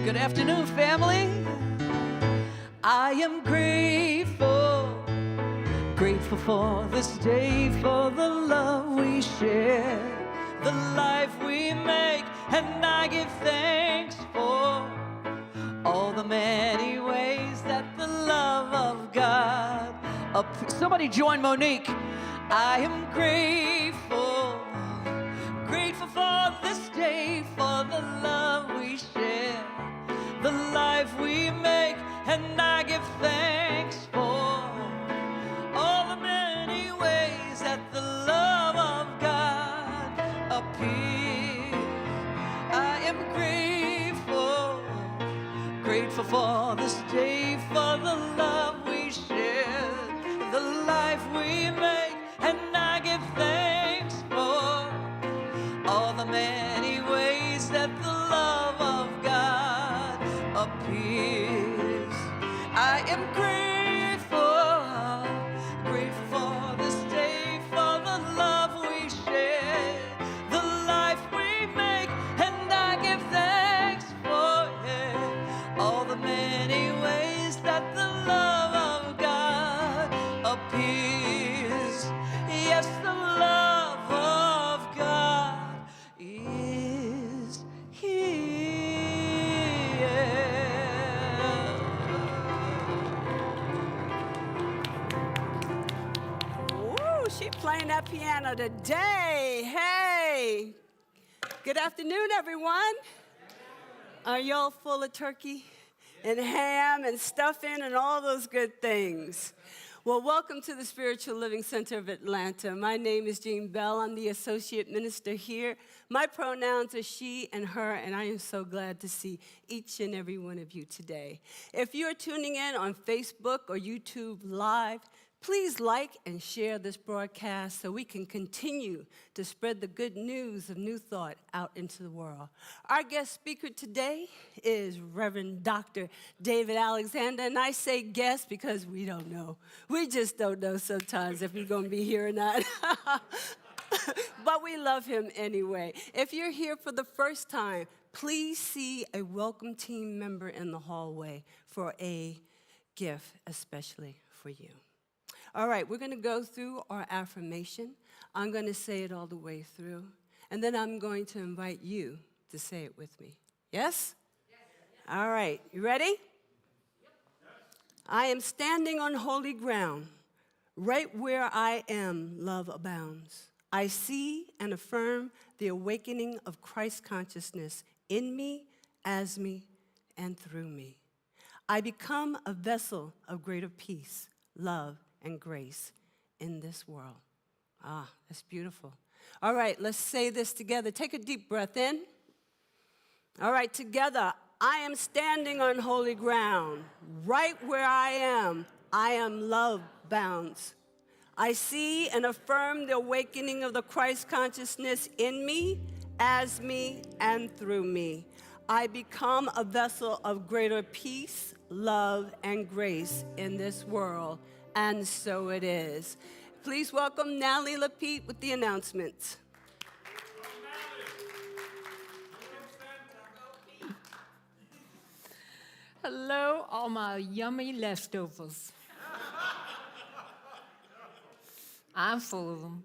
Good afternoon, family. I am grateful, grateful for this day, for the love we share, the life we make, and I give thanks for all the many ways that the love of God. Somebody join Monique. I am grateful, grateful for this day, for the love we share, the life we make, and I give thanks for all the many ways that the love of God appears. I am grateful, grateful for this day, for the love we share, the life we make, and I give thanks for all the many ways that the love of God appears. I am grateful, grateful for this day, for the love we share, the life we make, and I give thanks for all the many ways that the love of God appears. Yes, the love of God is here. Woo, she playing that piano today. Hey, good afternoon, everyone. Are y'all full of turkey and ham and stuffing and all those good things? Well, welcome to the Spiritual Living Center of Atlanta. My name is Jean Bell. I'm the associate minister here. My pronouns are she and her, and I am so glad to see each and every one of you today. If you're tuning in on Facebook or YouTube Live, please like and share this broadcast so we can continue to spread the good news of New Thought out into the world. Our guest speaker today is Reverend Dr. David Alexander, and I say guest because we don't know. We just don't know sometimes if he's going to be here or not. But we love him anyway. If you're here for the first time, please see a welcome team member in the hallway for a gift, especially for you. All right, we're going to go through our affirmation. I'm going to say it all the way through, and then I'm going to invite you to say it with me. Yes? Yes. All right, you ready? Yep. I am standing on holy ground. Right where I am, love abounds. I see and affirm the awakening of Christ consciousness in me, as me, and through me. I become a vessel of greater peace, love, and grace in this world. Ah, that's beautiful. All right, let's say this together. Take a deep breath in. All right, together. I am standing on holy ground. Right where I am love bounds. I see and affirm the awakening of the Christ consciousness in me, as me, and through me. I become a vessel of greater peace, love, and grace in this world. And so it is. Please welcome Natalie Lapitte with the announcements. Hello, all my yummy leftovers. I'm full of them.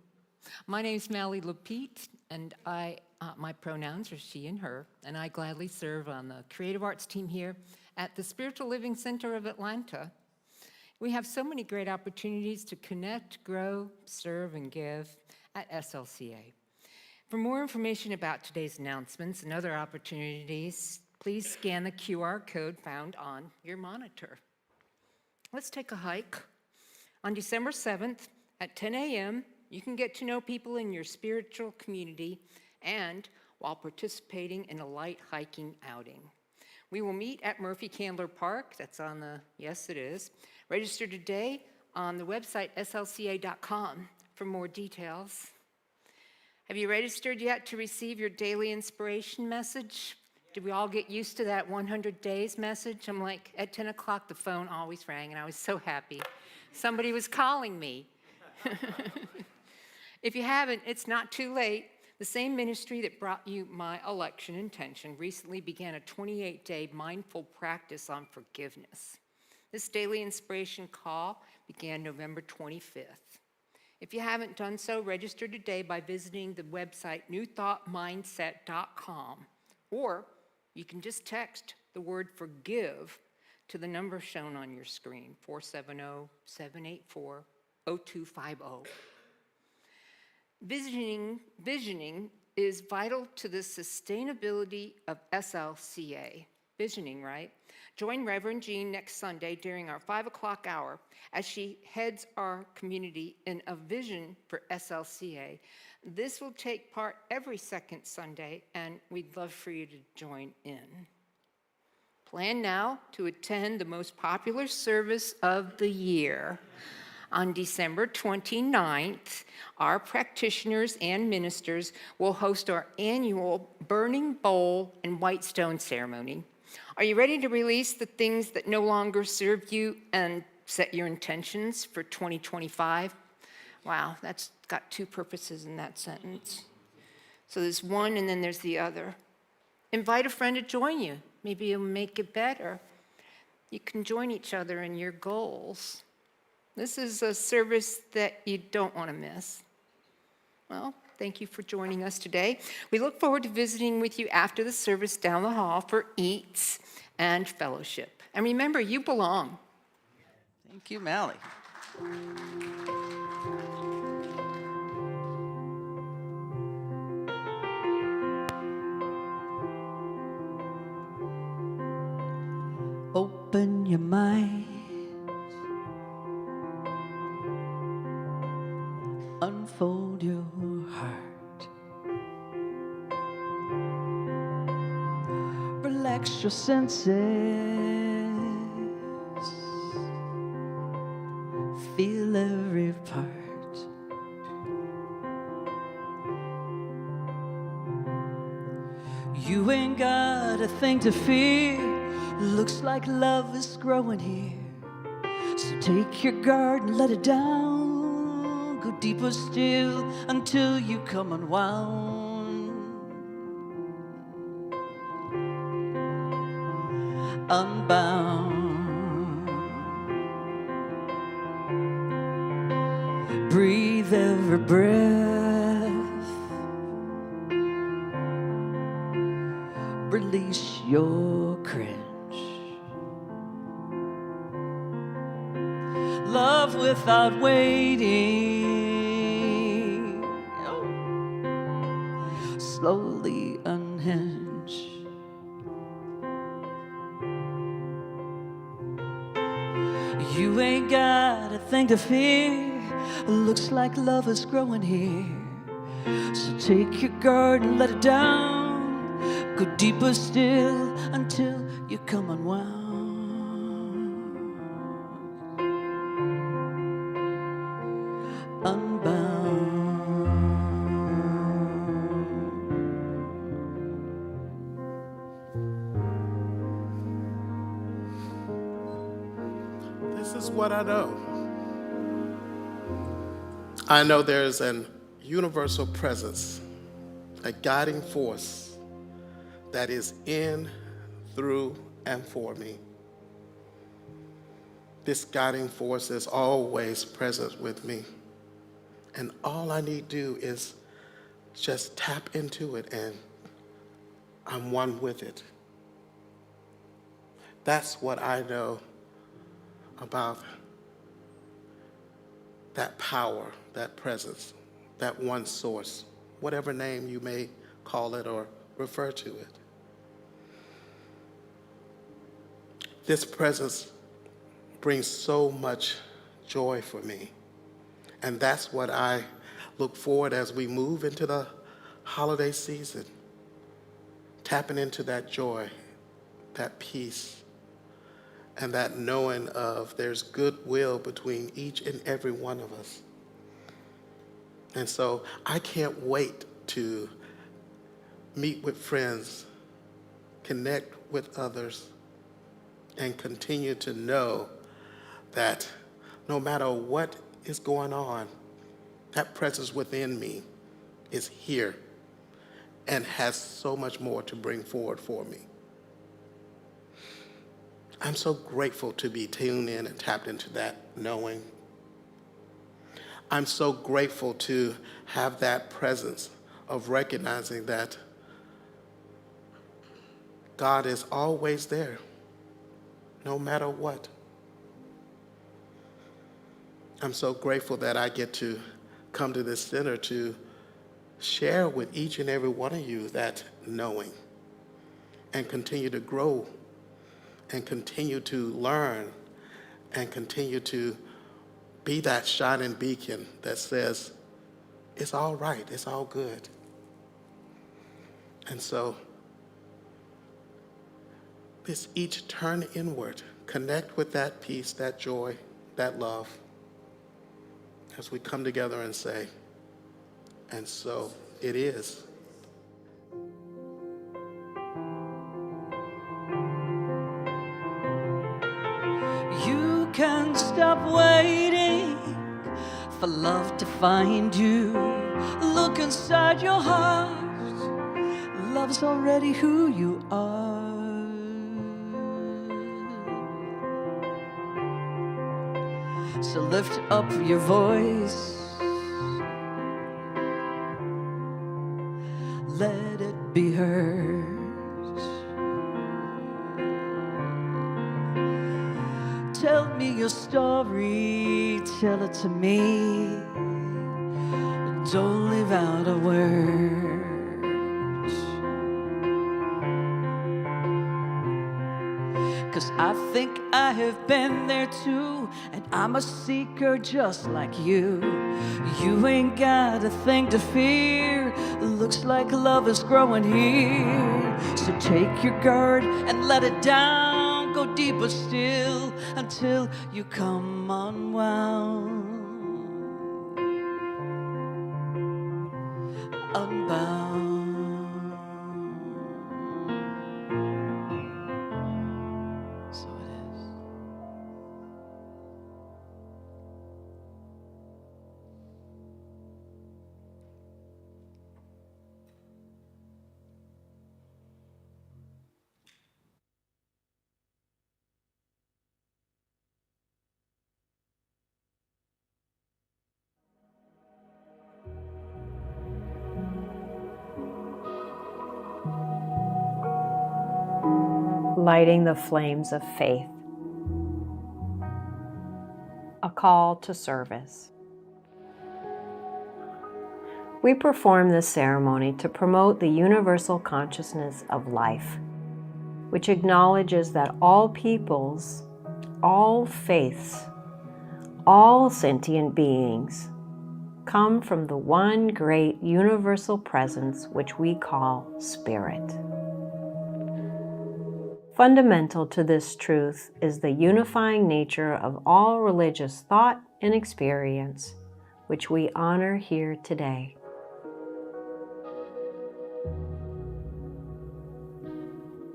My name's Natalie Lapitte, and my pronouns are she and her, and I gladly serve on the creative arts team here at the Spiritual Living Center of Atlanta. We have so many great opportunities to connect, grow, serve, and give at SLCA. For more information about today's announcements and other opportunities, please scan the QR code found on your monitor. Let's take a hike. On December 7th at 10 a.m., you can get to know people in your spiritual community and while participating in a light hiking outing. We will meet at Murphy Candler Park. That's on the, yes it is. Register today on the website slca.com for more details. Have you registered yet to receive your daily inspiration message? Did we all get used to that 100 days message? I'm like, at 10 o'clock, the phone always rang, and I was so happy. Somebody was calling me. If you haven't, it's not too late. The same ministry that brought you my election intention recently began a 28-day mindful practice on forgiveness. This daily inspiration call began November 25th. If you haven't done so, register today by visiting the website newthoughtmindset.com, or you can just text the word forgive to the number shown on your screen, 470-784-0250. Visioning is vital to the sustainability of SLCA. Visioning, right? Join Reverend Jean next Sunday during our 5 o'clock hour as she heads our community in a vision for SLCA. This will take part every second Sunday, and we'd love for you to join in. Plan now to attend the most popular service of the year. On December 29th, our practitioners and ministers will host our annual Burning Bowl and White Stone ceremony. Are you ready to release the things that no longer serve you and set your intentions for 2025? Wow, that's got two purposes in that sentence. So there's one and then there's the other. Invite a friend to join you. Maybe you'll make it better. You can join each other in your goals. This is a service that you don't want to miss. Well, thank you for joining us today. We look forward to visiting with you after the service down the hall for eats and fellowship. And remember, you belong. Thank you, Mally. Open your mind. Unfold your heart. Relax your senses. Feel every part. You ain't got a thing to fear. Looks like love is growing here. So take your guard and let it down. Go deeper still until you come unwound. Unbound. Breathe every breath. Release your cringe. Love without waiting. Oh. Slowly unhinge. You ain't got a thing to fear. Looks like love is growing here. So take your guard and let it down. Go deeper still until you come unwound. This is what I know. I know there's an universal presence, a guiding force that is in, through, and for me. This guiding force is always present with me. And all I need to do is just tap into it, and I'm one with it. That's what I know about that power, that presence, that one source, whatever name you may call it or refer to it. This presence brings so much joy for me. And that's what I look forward as we move into the holiday season, tapping into that joy, that peace, and that knowing of there's goodwill between each and every one of us. And so I can't wait to meet with friends, connect with others, and continue to know that no matter what is going on, that presence within me is here and has so much more to bring forward for me. I'm so grateful to be tuned in and tapped into that knowing. I'm so grateful to have that presence of recognizing that God is always there, no matter what. I'm so grateful that I get to come to this center to share with each and every one of you that knowing and continue to grow and continue to learn and continue to be that shining beacon that says, it's all right, it's all good. And so let's each turn inward, connect with that peace, that joy, that love, as we come together and say, and so it is. You can stop waiting for love to find you. Look inside your heart. Love's already who you are. So lift up your voice. Let it be heard. Tell me your story, tell it to me. Don't leave out a word. 'Cause I think I have been there too, and I'm a seeker just like you. You ain't got a thing to fear. Looks like love is growing here. So take your guard and let it down. Go deeper still until you come unwound, unbound. So it is. Lighting the flames of faith. A call to service. We perform this ceremony to promote the universal consciousness of life, which acknowledges that all peoples, all faiths, all sentient beings come from the one great universal presence which we call Spirit. Fundamental to this truth is the unifying nature of all religious thought and experience, which we honor here today.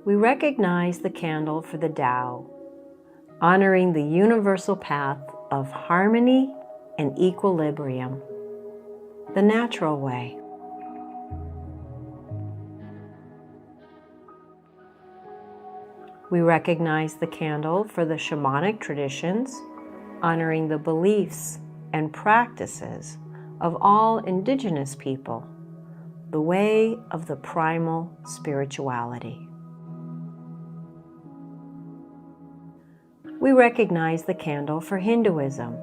We recognize the candle for the Tao, honoring the universal path of harmony and equilibrium, the natural way. We recognize the candle for the shamanic traditions, honoring the beliefs and practices of all indigenous people, the way of the primal spirituality. We recognize the candle for Hinduism,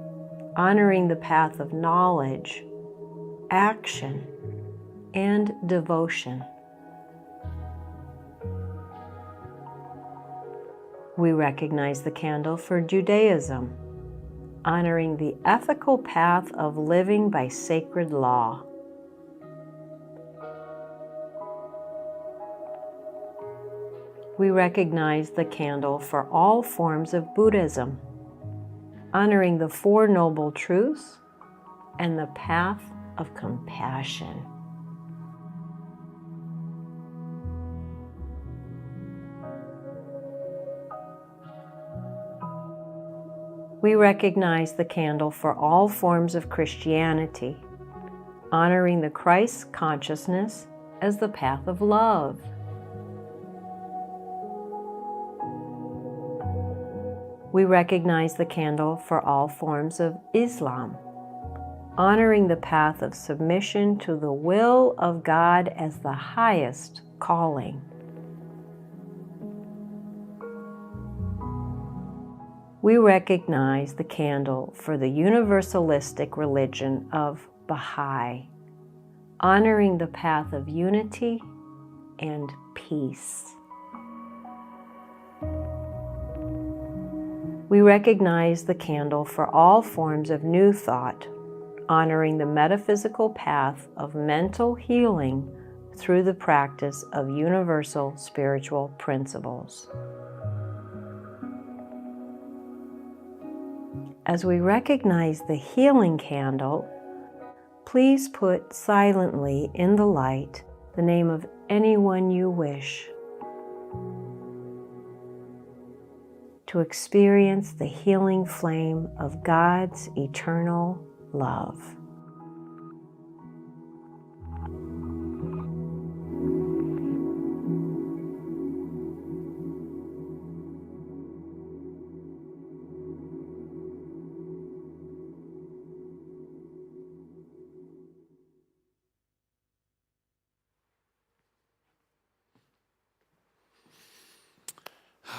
honoring the path of knowledge, action, and devotion. We recognize the candle for Judaism, honoring the ethical path of living by sacred law. We recognize the candle for all forms of Buddhism, honoring the Four Noble Truths and the path of compassion. We recognize the candle for all forms of Christianity, honoring the Christ consciousness as the path of love. We recognize the candle for all forms of Islam, honoring the path of submission to the will of God as the highest calling. We recognize the candle for the universalistic religion of Baha'i, honoring the path of unity and peace. We recognize the candle for all forms of New Thought, honoring the metaphysical path of mental healing through the practice of universal spiritual principles. As we recognize the healing candle, please put silently in the light the name of anyone you wish to experience the healing flame of God's eternal love.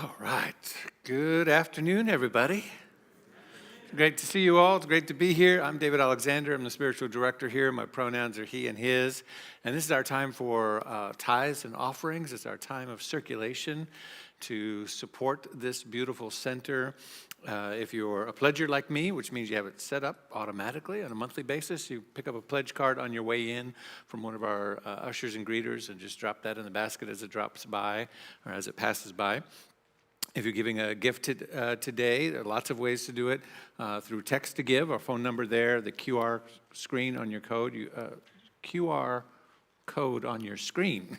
All right. Good afternoon, everybody. Great to see you all. It's great to be here. I'm David Alexander. I'm the spiritual director here. My pronouns are he and his. And this is our time for tithes and offerings. It's our time of circulation to support this beautiful center. If you're a pledger like me, which means you have it set up automatically on a monthly basis, you pick up a pledge card on your way in from one of our ushers and greeters and just drop that in the basket as it drops by or as it passes by. If you're giving a gift today, there are lots of ways to do it. Through text to give, our phone number there, the QR screen on your QR code on your screen.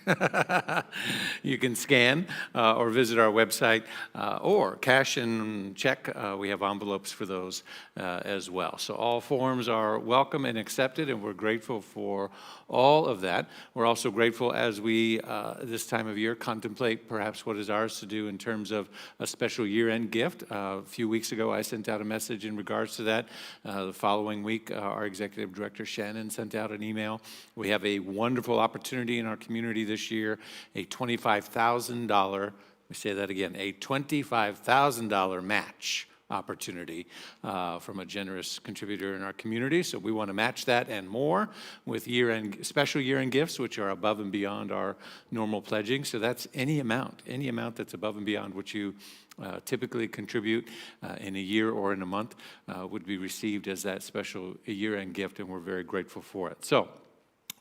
You can scan or visit our website or cash and check. We have envelopes for those as well. So all forms are welcome and accepted, and we're grateful for all of that. We're also grateful as we, this time of year, contemplate perhaps what is ours to do in terms of a special year-end gift. A few weeks ago, I sent out a message in regards to that. The following week, our executive director, Shannon, sent out an email. We have a wonderful opportunity in our community this year, a $25,000, let me say that again, a $25,000 match opportunity from a generous contributor in our community. So we want to match that and more with special year-end gifts, which are above and beyond our normal pledging. So that's any amount that's above and beyond what you typically contribute in a year or in a month would be received as that special year-end gift, and we're very grateful for it. So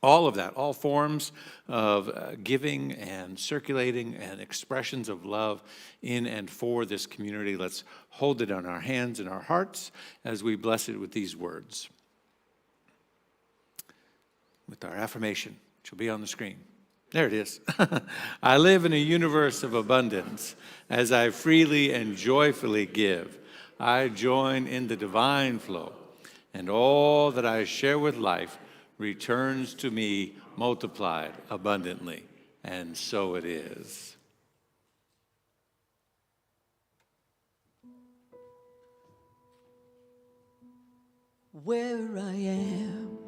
all of that, all forms of giving and circulating and expressions of love in and for this community, let's hold it on our hands and our hearts as we bless it with these words. With our affirmation, which will be on the screen. There it is. I live in a universe of abundance. As I freely and joyfully give, I join in the divine flow, and all that I share with life returns to me multiplied abundantly, and so it is. Where I am,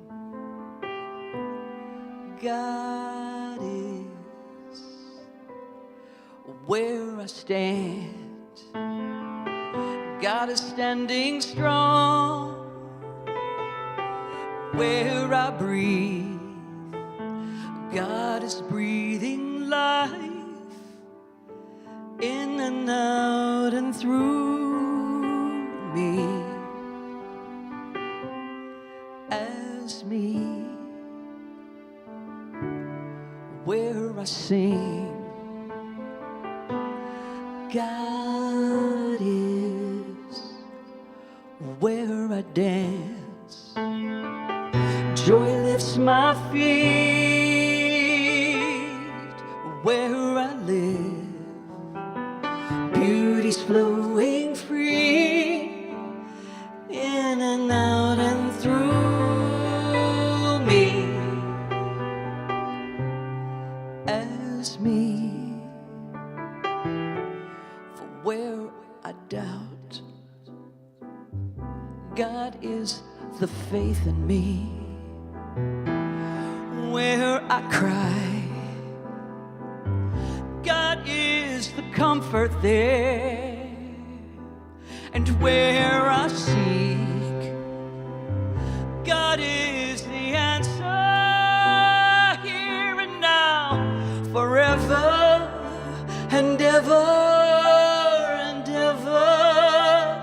God is. Where I stand, God is standing strong. Where I breathe, God is breathing life in and out and through me, as me. Where I sing, God is. Where I dance, joy lifts my feet. Where I live, beauty's flowing free in and out and through me, me, for where I doubt, God is the faith in me. Where I cry, God is the comfort there. And where I seek, God is the answer, here and now, forever and ever and ever.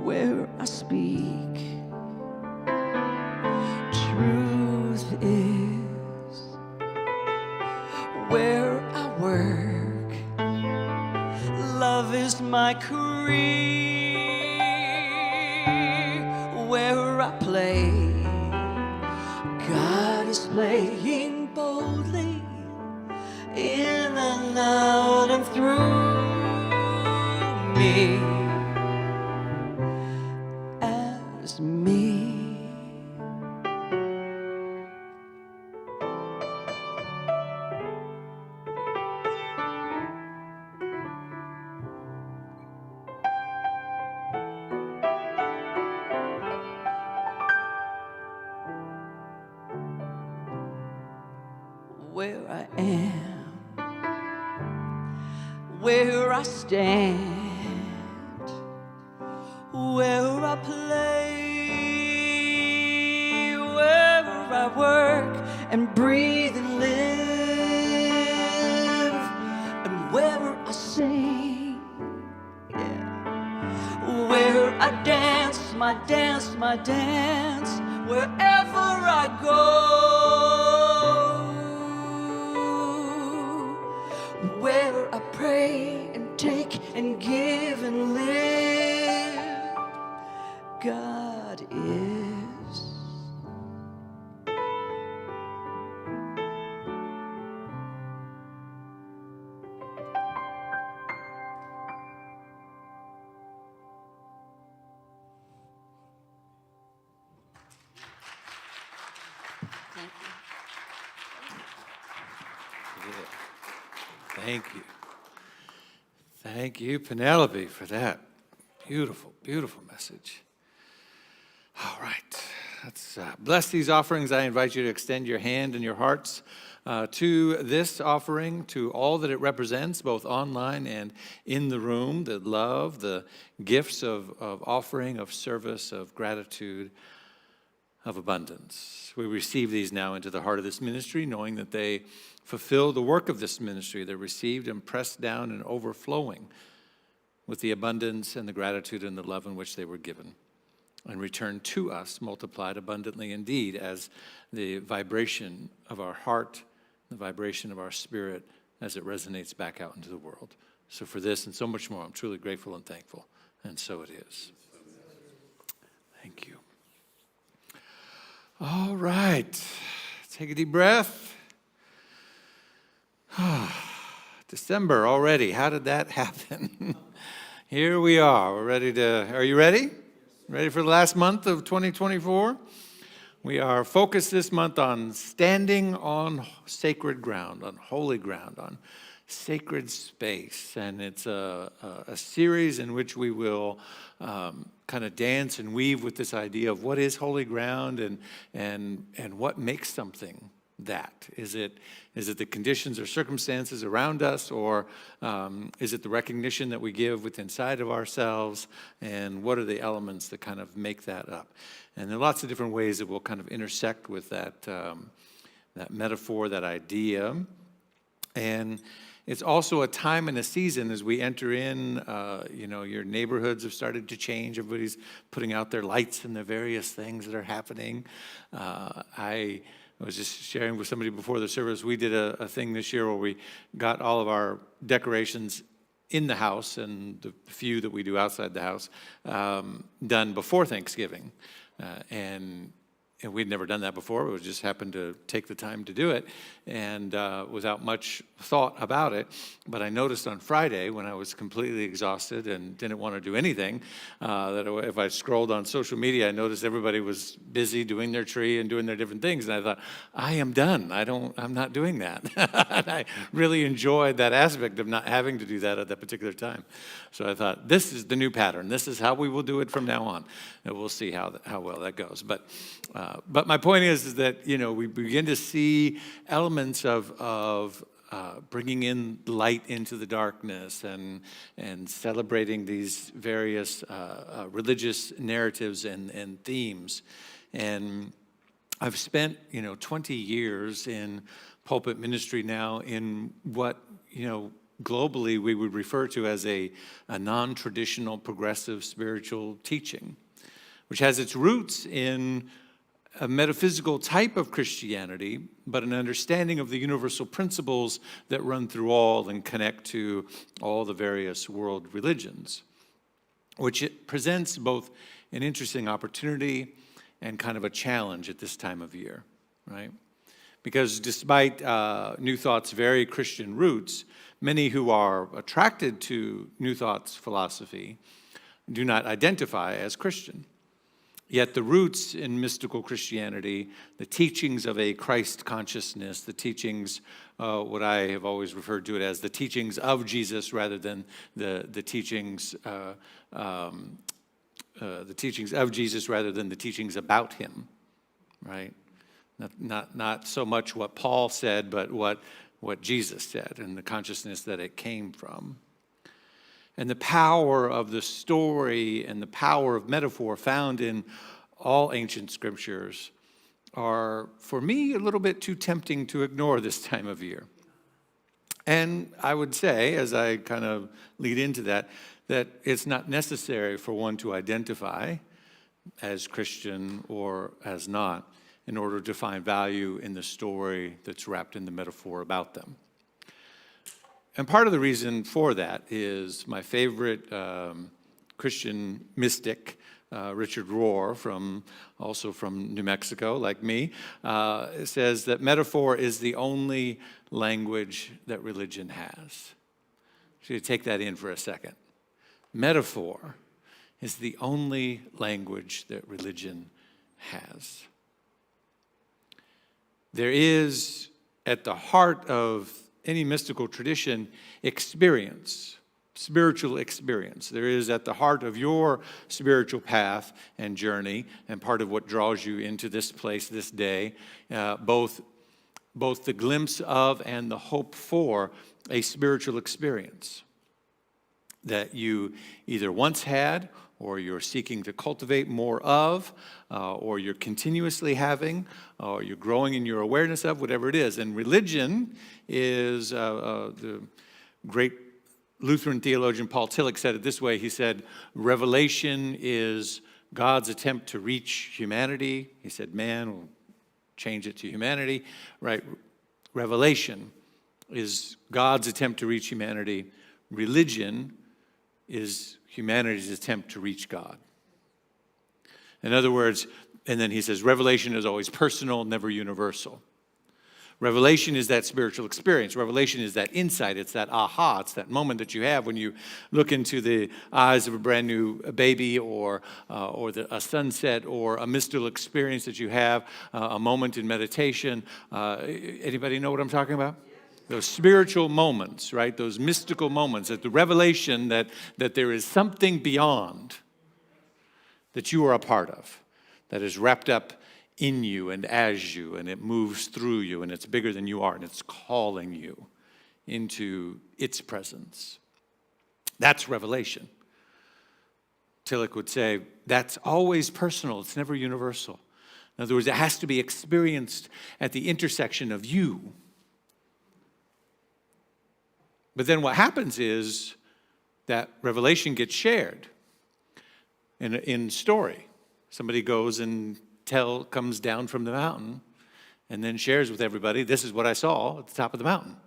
Where I speak, truth is. Where I work, love is my career. Where I play, God is playing boldly, in and out and through me, as me. Where I am, where I stand, where I play, where I work and breathe and live, and where I sing, yeah. Where I dance, my dance, my dance, wherever I go. Where I pray and take and give and live, God is. Thank you. Thank you, Penelope, for that beautiful, beautiful message. All right. Let's bless these offerings. I invite you to extend your hand and your hearts to this offering, to all that it represents, both online and in the room, the love, the gifts of offering, of service, of gratitude, of abundance. We receive these now into the heart of this ministry, knowing that they fulfill the work of this ministry. They're received and pressed down and overflowing with the abundance and the gratitude and the love in which they were given, and return to us multiplied abundantly indeed as the vibration of our heart, the vibration of our spirit as it resonates back out into the world. So for this and so much more, I'm truly grateful and thankful, and so it is. Thank you. All right, take a deep breath. December already, how did that happen? Here we are, we're ready to, are you ready? Ready for the last month of 2024? We are focused this month on standing on sacred ground, on holy ground, on sacred space. And it's a series in which we will kind of dance and weave with this idea of what is holy ground and what makes something that. Is it the conditions or circumstances around us, or is it the recognition that we give within inside of ourselves, and what are the elements that kind of make that up? And there are lots of different ways that we'll kind of intersect with that metaphor, that idea. And it's also a time and a season as we enter in, your neighborhoods have started to change. Everybody's putting out their lights and the various things that are happening. I was just sharing with somebody before the service, we did a thing this year where we got all of our decorations in the house and the few that we do outside the house done before Thanksgiving. And and we'd never done that before. We just happened to take the time to do it, and without much thought about it. But I noticed on Friday, when I was completely exhausted and didn't want to do anything, that if I scrolled on social media, I noticed everybody was busy doing their tree and doing their different things. And I thought, I am done. I'm not doing that. And I really enjoyed that aspect of not having to do that at that particular time. So I thought, this is the new pattern. This is how we will do it from now on. And we'll see how well that goes. But my point is that, we begin to see elements of bringing in light into the darkness and celebrating these various religious narratives and themes. And I've spent, 20 years in pulpit ministry now in what, globally we would refer to as a non-traditional progressive spiritual teaching, which has its roots in a metaphysical type of Christianity, but an understanding of the universal principles that run through all and connect to all the various world religions, which it presents both an interesting opportunity and kind of a challenge at this time of year, right? Because despite New Thought's very Christian roots, many who are attracted to New Thought's philosophy do not identify as Christian. Yet the roots in mystical Christianity, the teachings of a Christ consciousness, the teachings, what I have always referred to it as the teachings of Jesus rather than the teachings of Jesus rather than the teachings about him, right? Not so much what Paul said, but what Jesus said and the consciousness that it came from. And the power of the story and the power of metaphor found in all ancient scriptures are, for me, a little bit too tempting to ignore this time of year. And I would say, as I kind of lead into that it's not necessary for one to identify as Christian or as not in order to find value in the story that's wrapped in the metaphor about them. And part of the reason for that is my favorite Christian mystic, Richard Rohr, also from New Mexico, like me, says that metaphor is the only language that religion has. So you take that in for a second. Metaphor is the only language that religion has. There is, at the heart of any mystical tradition, experience, spiritual experience. There is at the heart of your spiritual path and journey, and part of what draws you into this place this day, both the glimpse of and the hope for a spiritual experience that you either once had, or you're seeking to cultivate more of, or you're continuously having, or you're growing in your awareness of, whatever it is. And religion is, the great Lutheran theologian Paul Tillich said it this way. He said, revelation is God's attempt to reach humanity. He said, man will change it to humanity, right? Revelation is God's attempt to reach humanity. Religion is humanity's attempt to reach God. In other words, and then he says, revelation is always personal, never universal. Revelation is that spiritual experience. Revelation is that insight. It's that aha. It's that moment that you have when you look into the eyes of a brand new baby or a sunset or a mystical experience that you have, a moment in meditation. Anybody know what I'm talking about? Those spiritual moments, right? Those mystical moments, that the revelation that there is something beyond that you are a part of, that is wrapped up in you and as you, and it moves through you, and it's bigger than you are, and it's calling you into its presence. That's revelation. Tillich would say, that's always personal. It's never universal. In other words, it has to be experienced at the intersection of you. But then what happens is that revelation gets shared in story. Somebody goes and comes down from the mountain and then shares with everybody, this is what I saw at the top of the mountain.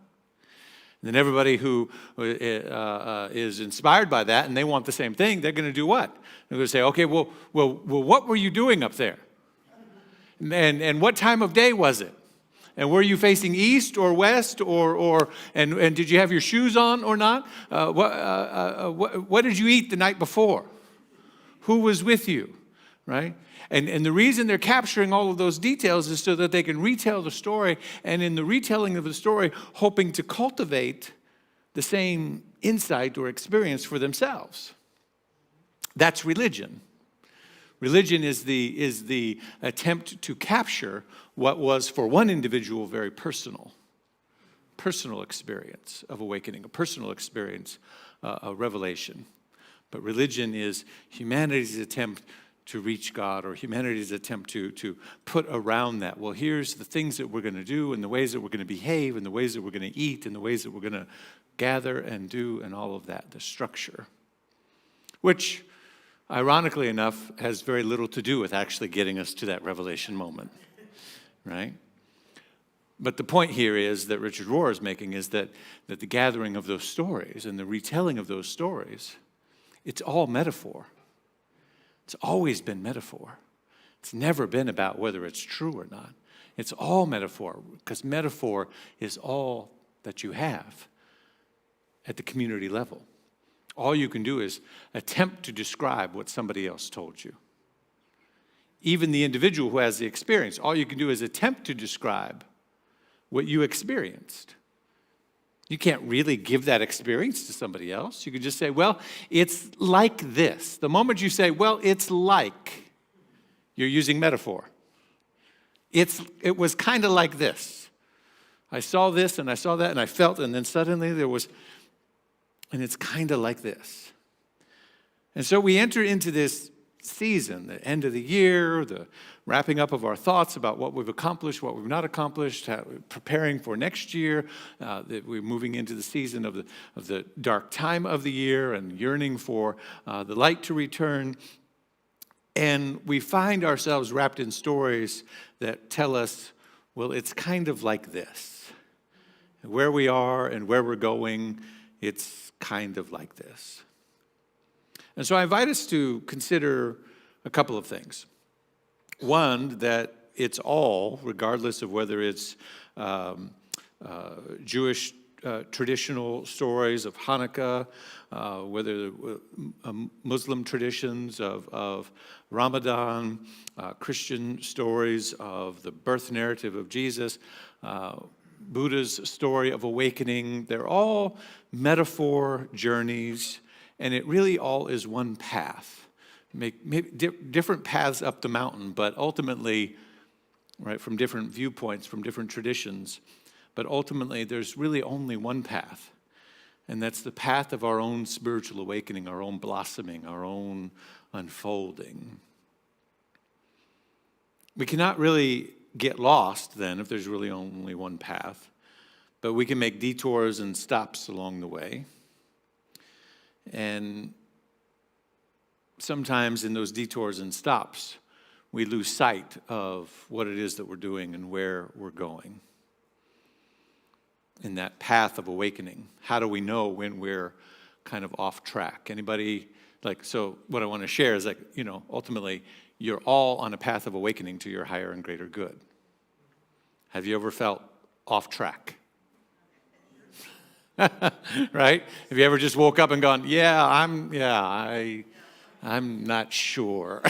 And then everybody who is inspired by that and they want the same thing, they're going to do what? They're going to say, okay, well, what were you doing up there? And what time of day was it? And were you facing east or west, and did you have your shoes on or not? What did you eat the night before? Who was with you, right? And the reason they're capturing all of those details is so that they can retell the story, and in the retelling of the story, hoping to cultivate the same insight or experience for themselves. That's religion. Religion is the attempt to capture what was for one individual very personal experience of awakening, a personal experience of revelation. But religion is humanity's attempt to reach God, or humanity's attempt to put around that. Well, here's the things that we're going to do, and the ways that we're going to behave, and the ways that we're going to eat, and the ways that we're going to gather and do, and all of that, the structure. Which, ironically enough, has very little to do with actually getting us to that revelation moment, right? But the point here is that Richard Rohr is making is that the gathering of those stories and the retelling of those stories, it's all metaphor. It's always been metaphor. It's never been about whether it's true or not. It's all metaphor, because metaphor is all that you have at the community level. All you can do is attempt to describe what somebody else told you. Even the individual who has the experience, all you can do is attempt to describe what you experienced. You can't really give that experience to somebody else. You can just say, well, it's like this. The moment you say, well, it's like, you're using metaphor. It was kind of like this. I saw this and I saw that and I felt, and then suddenly there was, and it's kind of like this. And so we enter into this season, the end of the year, the wrapping up of our thoughts about what we've accomplished, what we've not accomplished, preparing for next year, that we're moving into the season of the dark time of the year and yearning for the light to return. And we find ourselves wrapped in stories that tell us, well, it's kind of like this. Where we are and where we're going, it's kind of like this. And so I invite us to consider a couple of things. One, that it's all, regardless of whether it's Jewish traditional stories of Hanukkah, whether Muslim traditions of Ramadan, Christian stories of the birth narrative of Jesus, Buddha's story of awakening, they're all metaphor journeys, and it really all is one path. Different paths up the mountain, but ultimately, right, from different viewpoints, from different traditions, but ultimately there's really only one path, and that's the path of our own spiritual awakening, our own blossoming, our own unfolding. We cannot really get lost then if there's really only one path, but we can make detours and stops along the way. And sometimes in those detours and stops, we lose sight of what it is that we're doing and where we're going. In that path of awakening, how do we know when we're kind of off track? Anybody, so what I want to share is ultimately, you're all on a path of awakening to your higher and greater good. Have you ever felt off track? Right? Have you ever just woke up and gone, I'm not sure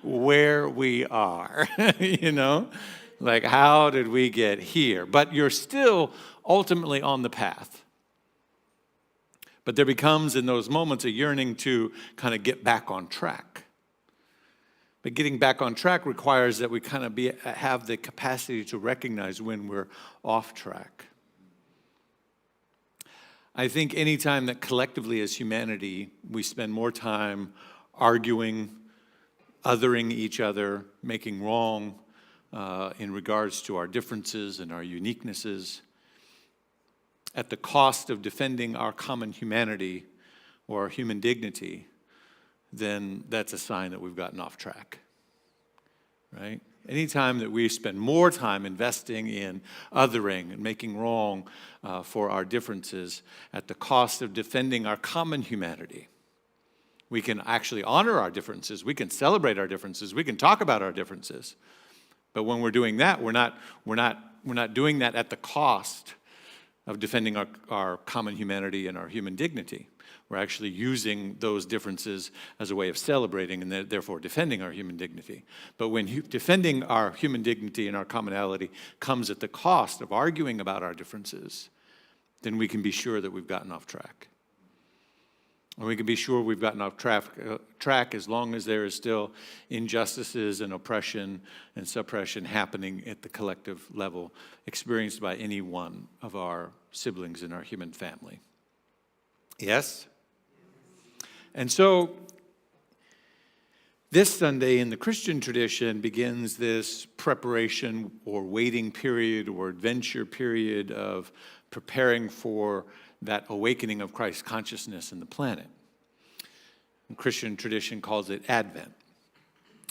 where we are, how did we get here? But you're still ultimately on the path. But there becomes in those moments a yearning to kind of get back on track. But getting back on track requires that we kind of have the capacity to recognize when we're off track. I think any time that collectively as humanity we spend more time arguing, othering each other, making wrong in regards to our differences and our uniquenesses, at the cost of defending our common humanity or our human dignity, then that's a sign that we've gotten off track, right? Anytime that we spend more time investing in othering and making wrong for our differences at the cost of defending our common humanity, We can actually honor our differences. We can celebrate our differences. We can talk about our differences. But when we're doing that, we're not doing that at the cost of defending our common humanity and our human dignity. We're actually using those differences as a way of celebrating and therefore defending our human dignity. But when defending our human dignity and our commonality comes at the cost of arguing about our differences, then we can be sure that we've gotten off track. And we can be sure we've gotten off track as long as there is still injustices and oppression and suppression happening at the collective level experienced by any one of our siblings in our human family. Yes? And so this Sunday in the Christian tradition begins this preparation or waiting period or adventure period of preparing for that awakening of Christ's consciousness in the planet. And Christian tradition calls it Advent.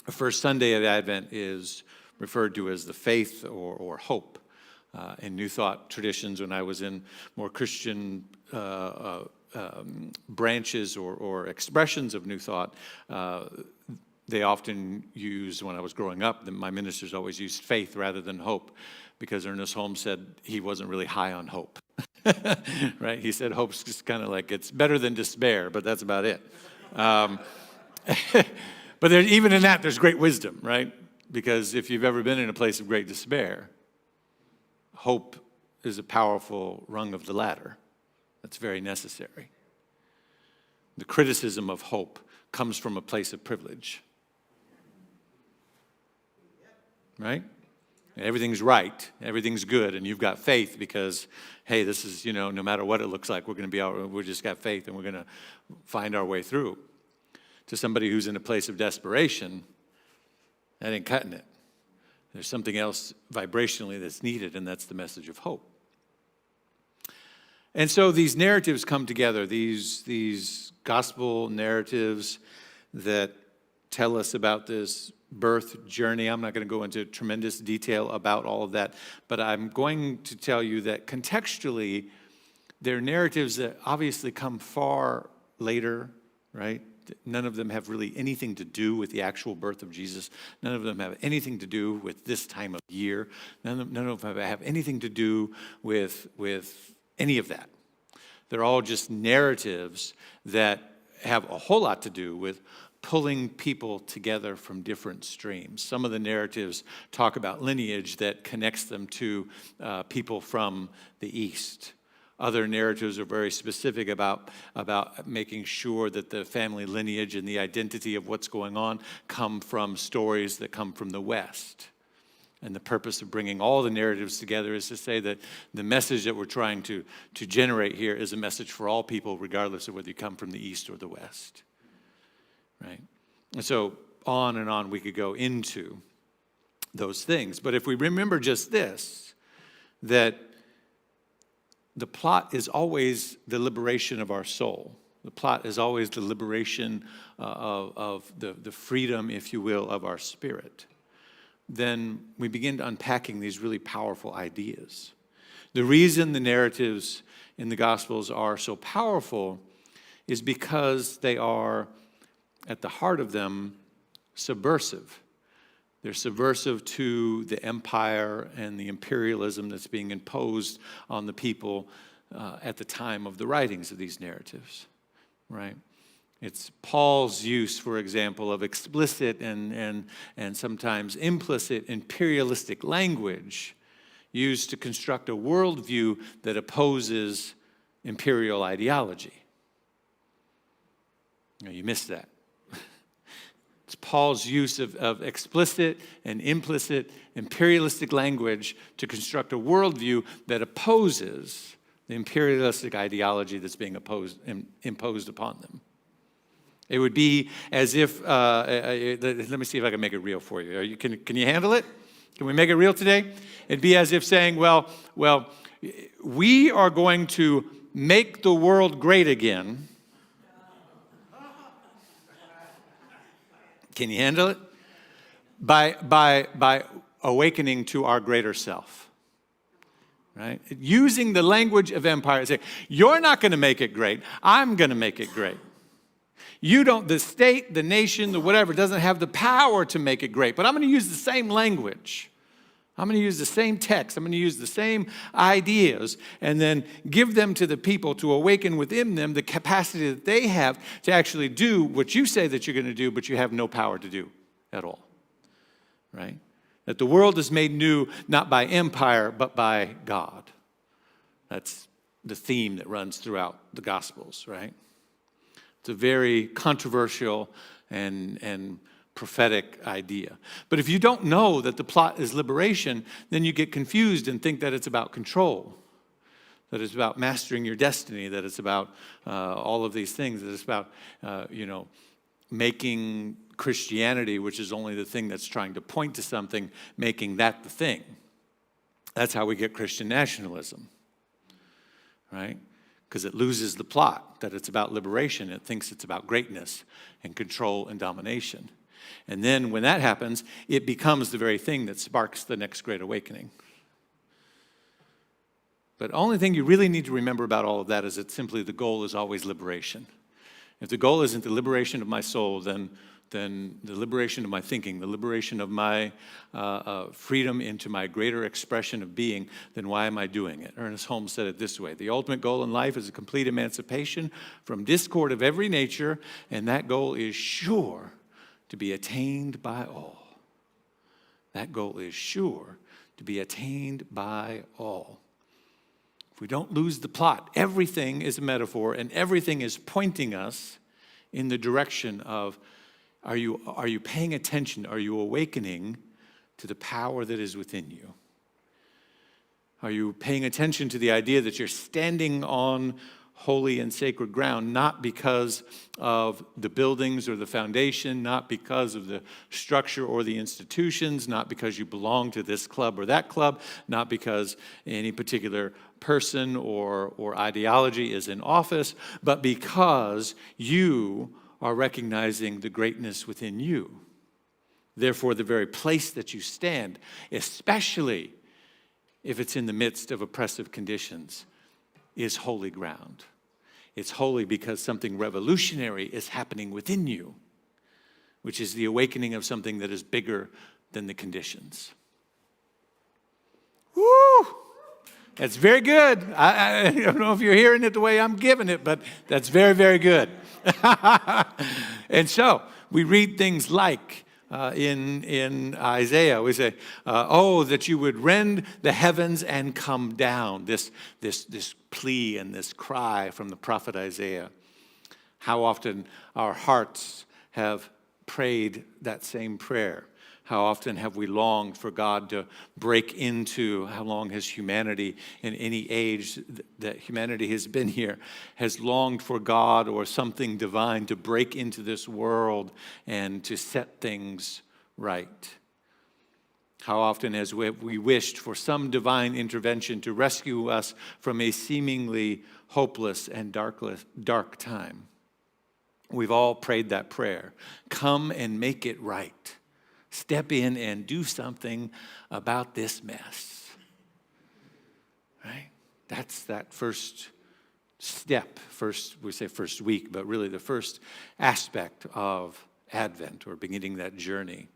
The first Sunday of Advent is referred to as the faith or hope. In New Thought traditions, when I was in more Christian branches or expressions of New Thought, they often use, when I was growing up, my ministers always used faith rather than hope, because Ernest Holmes said he wasn't really high on hope. Right? He said hope's just kind of like, it's better than despair, but that's about it. But even in that, there's great wisdom, right? Because if you've ever been in a place of great despair, hope is a powerful rung of the ladder that's very necessary. The criticism of hope comes from a place of privilege. Right? Everything's right, everything's good, and you've got faith because, hey, this is, no matter what it looks like, we're going to be out, we just got faith and we're going to find our way through. To somebody who's in a place of desperation, that ain't cutting it. There's something else vibrationally that's needed, and that's the message of hope. And so these narratives come together, these gospel narratives that tell us about this birth journey. I'm not going to go into tremendous detail about all of that, but I'm going to tell you that contextually, they're narratives that obviously come far later, right? None of them have really anything to do with the actual birth of Jesus. None of them have anything to do with this time of year. None of them have anything to do with any of that. They're all just narratives that have a whole lot to do with pulling people together from different streams. Some of the narratives talk about lineage that connects them to people from the East. Other narratives are very specific about making sure that the family lineage and the identity of what's going on come from stories that come from the West. And the purpose of bringing all the narratives together is to say that the message that we're trying to generate here is a message for all people, regardless of whether you come from the East or the West. Right? And so on we could go into those things. But if we remember just this, that the plot is always the liberation of our soul. The plot is always the liberation of the freedom, if you will, of our spirit. Then we begin to unpacking these really powerful ideas. The reason the narratives in the Gospels are so powerful is because they are, at the heart of them, subversive. They're subversive to the empire and the imperialism that's being imposed on the people at the time of the writings of these narratives, right? It's Paul's use, for example, of explicit and sometimes implicit imperialistic language used to construct a worldview that opposes imperial ideology. You missed that. It's Paul's use of explicit and implicit imperialistic language to construct a worldview that opposes the imperialistic ideology that's being imposed upon them. It would be as if, let me see if I can make it real for you. Can you handle it? Can we make it real today? It'd be as if saying, well, we are going to make the world great again. Can you handle it? By awakening to our greater self. Right? Using the language of empire, say, you're not going to make it great. I'm going to make it great. The state, the nation, the whatever, doesn't have the power to make it great. But I'm going to use the same language. I'm going to use the same text. I'm going to use the same ideas and then give them to the people to awaken within them the capacity that they have to actually do what you say that you're going to do, but you have no power to do at all. Right? That the world is made new not by empire, but by God. That's the theme that runs throughout the Gospels, right? It's a very controversial and prophetic idea. But if you don't know that the plot is liberation, then you get confused and think that it's about control, that it's about mastering your destiny, that it's about all of these things, that it's about, making Christianity, which is only the thing that's trying to point to something, making that the thing. That's how we get Christian nationalism, right? Because it loses the plot, that it's about liberation. It thinks it's about greatness and control and domination. And then when that happens, it becomes the very thing that sparks the next great awakening. But the only thing you really need to remember about all of that is that simply the goal is always liberation. If the goal isn't the liberation of my soul, then the liberation of my thinking, the liberation of my freedom into my greater expression of being, then why am I doing it? Ernest Holmes said it this way: the ultimate goal in life is a complete emancipation from discord of every nature, and that goal is sure to be attained by all. That goal is sure to be attained by all. If we don't lose the plot, everything is a metaphor, and everything is pointing us in the direction of, are you paying attention? Are you awakening to the power that is within you? Are you paying attention to the idea that you're standing on holy and sacred ground, not because of the buildings or the foundation, not because of the structure or the institutions, not because you belong to this club or that club, not because any particular person or ideology is in office, but because you are recognizing the greatness within you. Therefore, the very place that you stand, especially if it's in the midst of oppressive conditions, is holy ground. It's holy because something revolutionary is happening within you, which is the awakening of something that is bigger than the conditions. Woo! That's very good. I don't know if you're hearing it the way I'm giving it, but that's very, very good. And so we read things like in Isaiah, we say, that you would rend the heavens and come down. This plea and this cry from the prophet Isaiah. How often our hearts have prayed that same prayer. How often have we longed for God to break into, how long has humanity, in any age that humanity has been here, has longed for God or something divine to break into this world and to set things right. How often has we wished for some divine intervention to rescue us from a seemingly hopeless and dark time. We've all prayed that prayer. Come and make it right. Step in and do something about this mess. Right? That's that first step, we say first week, but really the first aspect of Advent, or beginning that journey.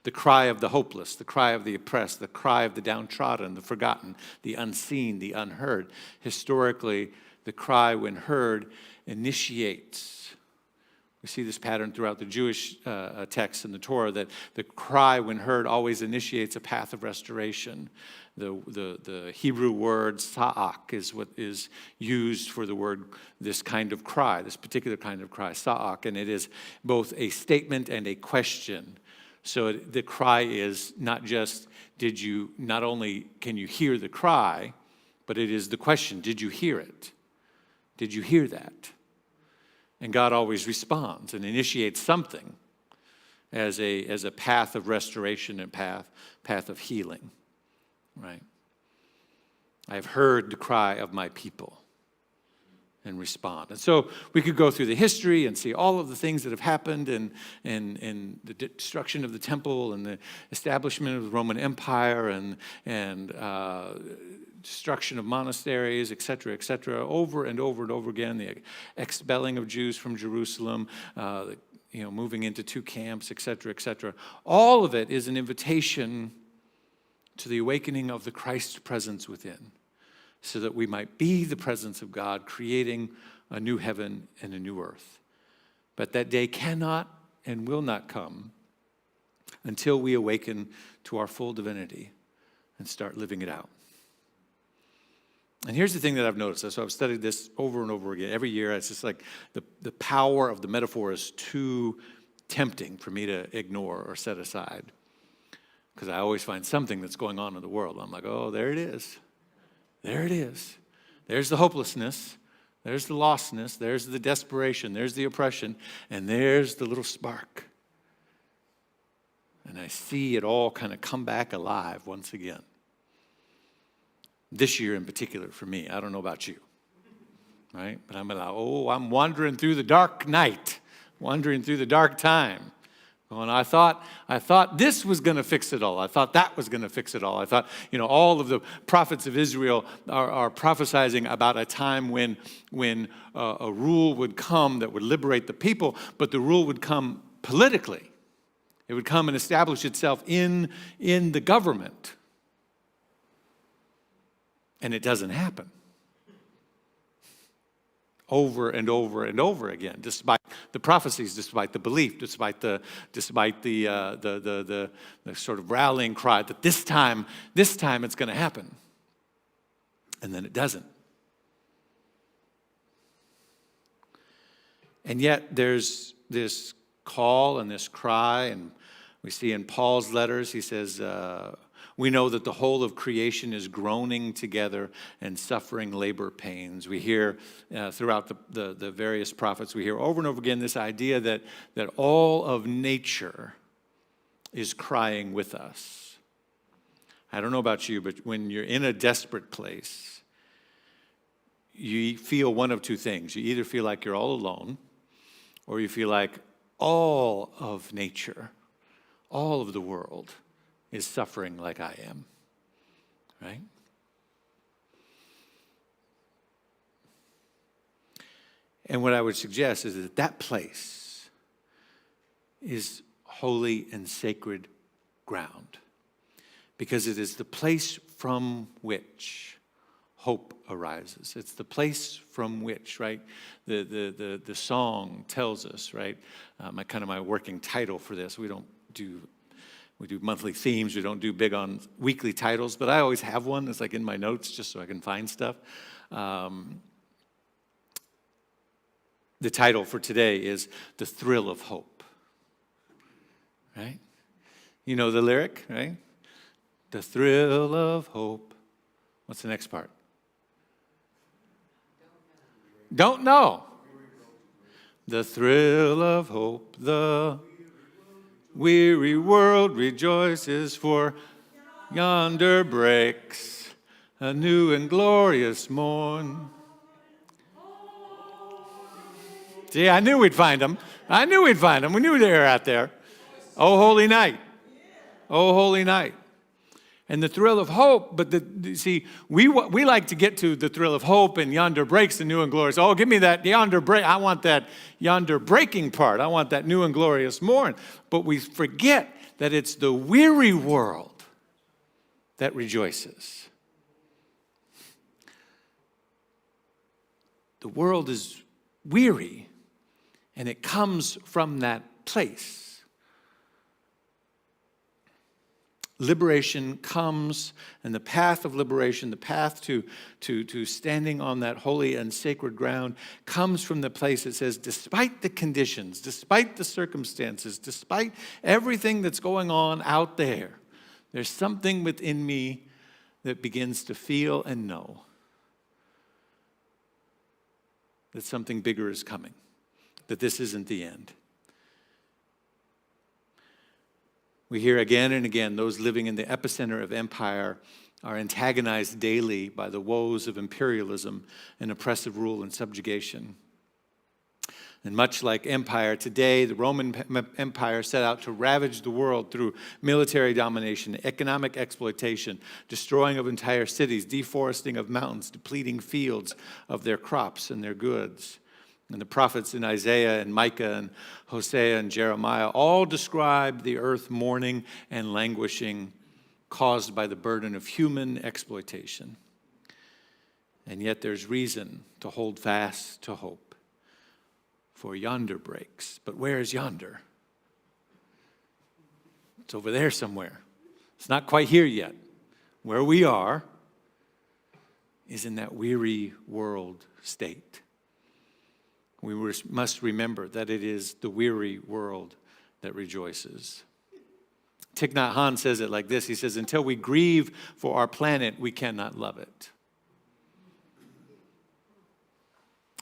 The cry of the hopeless, the cry of the oppressed, the cry of the downtrodden, the forgotten, the unseen, the unheard. Historically, the cry, when heard, initiates. We see this pattern throughout the Jewish texts in the Torah, that the cry, when heard, always initiates a path of restoration. The Hebrew word sa'ak is what is used for the word, this kind of cry, this particular kind of cry, sa'ak, and it is both a statement and a question. So the cry is not just, not only can you hear the cry, but it is the question, did you hear it? Did you hear that? And God always responds and initiates something as a path of restoration and path of healing, right? I have heard the cry of my people and respond. And so we could go through the history and see all of the things that have happened and the destruction of the temple and the establishment of the Roman Empire and destruction of monasteries, et cetera, over and over and over again, the expelling of Jews from Jerusalem, moving into 2 camps, et cetera, et cetera. All of it is an invitation to the awakening of the Christ presence within, so that we might be the presence of God, creating a new heaven and a new earth. But that day cannot and will not come until we awaken to our full divinity and start living it out. And here's the thing that I've noticed. So I've studied this over and over again. Every year, it's just like the power of the metaphor is too tempting for me to ignore or set aside, because I always find something that's going on in the world. I'm like, oh, there it is. There it is. There's the hopelessness. There's the lostness. There's the desperation. There's the oppression. And there's the little spark. And I see it all kind of come back alive once again. This year in particular for me. I don't know about you. Right? But I'm like, I'm wandering through the dark night. Wandering through the dark time. And I thought this was going to fix it all. I thought that was going to fix it all. I thought, all of the prophets of Israel are prophesying about a time when a rule would come that would liberate the people, but the rule would come politically. It would come and establish itself in the government. And it doesn't happen. Over and over and over again, despite the prophecies, despite the belief, despite the sort of rallying cry that this time it's going to happen, and then it doesn't. And yet there's this call and this cry, and we see in Paul's letters, he says, we know that the whole of creation is groaning together and suffering labor pains. We hear throughout the various prophets, we hear over and over again this idea that all of nature is crying with us. I don't know about you, but when you're in a desperate place, you feel one of two things. You either feel like you're all alone, or you feel like all of nature, all of the world, is suffering like I am, right? And what I would suggest is that place is holy and sacred ground, because it is the place from which hope arises. It's the place from which, right, the song tells us, right? My working title for this. We do monthly themes. We don't do big on weekly titles, but I always have one. It's like in my notes just so I can find stuff. The title for today is The Thrill of Hope. Right? You know the lyric, right? The thrill of hope. What's the next part? Don't know. The thrill of hope, the weary world rejoices, for yonder breaks a new and glorious morn. See, I knew we'd find them. We knew they were out there. Oh, holy night. Oh, holy night. And the thrill of hope, but we like to get to the thrill of hope and yonder breaks the new and glorious. Oh, give me that yonder break. I want that yonder breaking part. I want that new and glorious morn. But we forget that it's the weary world that rejoices. The world is weary, and it comes from that place. Liberation comes, and the path of liberation, the path to standing on that holy and sacred ground, comes from the place that says, despite the conditions, despite the circumstances, despite everything that's going on out there, there's something within me that begins to feel and know that something bigger is coming, that this isn't the end. We hear again and again those living in the epicenter of empire are antagonized daily by the woes of imperialism and oppressive rule and subjugation. And much like empire today, the Roman Empire set out to ravage the world through military domination, economic exploitation, destroying of entire cities, deforesting of mountains, depleting fields of their crops and their goods. And the prophets in Isaiah and Micah and Hosea and Jeremiah all describe the earth mourning and languishing caused by the burden of human exploitation. And yet there's reason to hold fast to hope. For yonder breaks. But where is yonder? It's over there somewhere. It's not quite here yet. Where we are is in that weary world state. We must remember that it is the weary world that rejoices. Thich Nhat Hanh says it like this. He says, until we grieve for our planet, we cannot love it.